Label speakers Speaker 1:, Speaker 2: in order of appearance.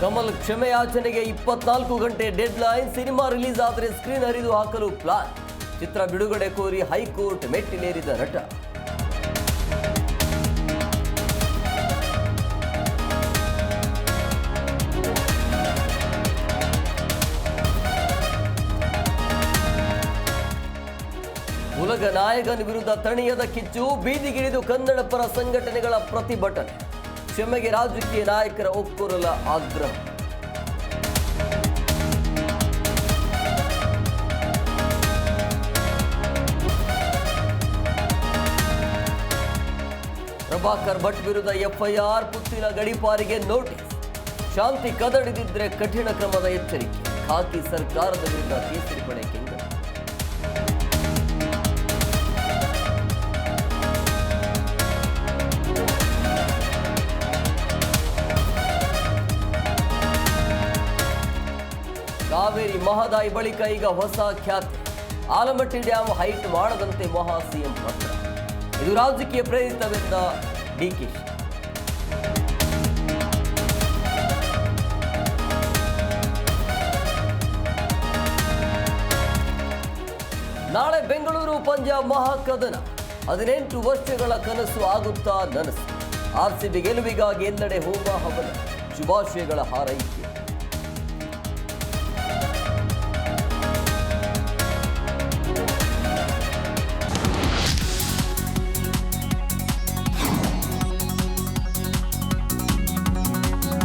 Speaker 1: ಕಮಲ್ ಕ್ಷಮೆಯಾಚನೆಗೆ 24 ಗಂಟೆ dead line. Cinema release ಆದರೆ screen ಹರಿದು ಹಾಕಲು ಪ್ಲಾನ್. ಚಿತ್ರ ಬಿಡುಗಡೆ ಕೋರಿ ಹೈಕೋರ್ಟ್ ಮೆಟ್ಟಿಲೇರಿದ ನಟ. ಉಲಗ ನಾಯಕನ ವಿರುದ್ಧ ತಣಿಯದ ಕಿಚ್ಚು. ಬೀದಿಗಿಳಿದು ಕನ್ನಡ ಪರ ಸಂಘಟನೆಗಳ ಪ್ರತಿಭಟನೆ. ಕ್ಷಮೆಗೆ ರಾಜಕೀಯ ನಾಯಕರ ಒಕ್ಕೊರಲ ಆಗ್ರಹ. ಪ್ರಭಾಕರ್ ಭಟ್ ವಿರುದ್ಧ ಎಫ್ಐಆರ್. ಪುತ್ತಿನ ಗಡೀಪಾರಿಗೆ ನೋಟಿಸ್. ಶಾಂತಿ ಕದಡಿದಿದ್ರೆ ಕಠಿಣ ಕ್ರಮದ ಎಚ್ಚರಿಕೆ. ಖಾಕಿ ಸರ್ಕಾರದ ವಿರುದ್ಧ ಕೇಸರಿ ಪಡೆ ಕೆಂಗಲ್. ಕಾವೇರಿ ಮಹದಾಯಿ ಬಳಿಕ ಈಗ ಹೊಸ ಖ್ಯಾತಿ. ಆಲಮಟ್ಟಿ ಡ್ಯಾಂ ಹೈಟ್ ಮಾಡದಂತೆ ಮಹಾ ಸಿಎಂ ಪತ್ರ. ಇದು ರಾಜಕೀಯ ಪ್ರೇರಿತವೆಂದ ಡಿಕೆಶಿ. ನಾಳೆ ಬೆಂಗಳೂರು ಪಂಜಾಬ್ ಮಹಾಕದನ. 18 ವರ್ಷಗಳ ಕನಸು ಆಗುತ್ತಾ ನನಸು. ಆರ್ಸಿಬಿ ಗೆಲುವಿಗಾಗಿ ಎಲ್ಲೆಡೆ ಹೋಮ ಹವನ. ಶುಭಾಶಯಗಳ ಹಾರೈಕೆ.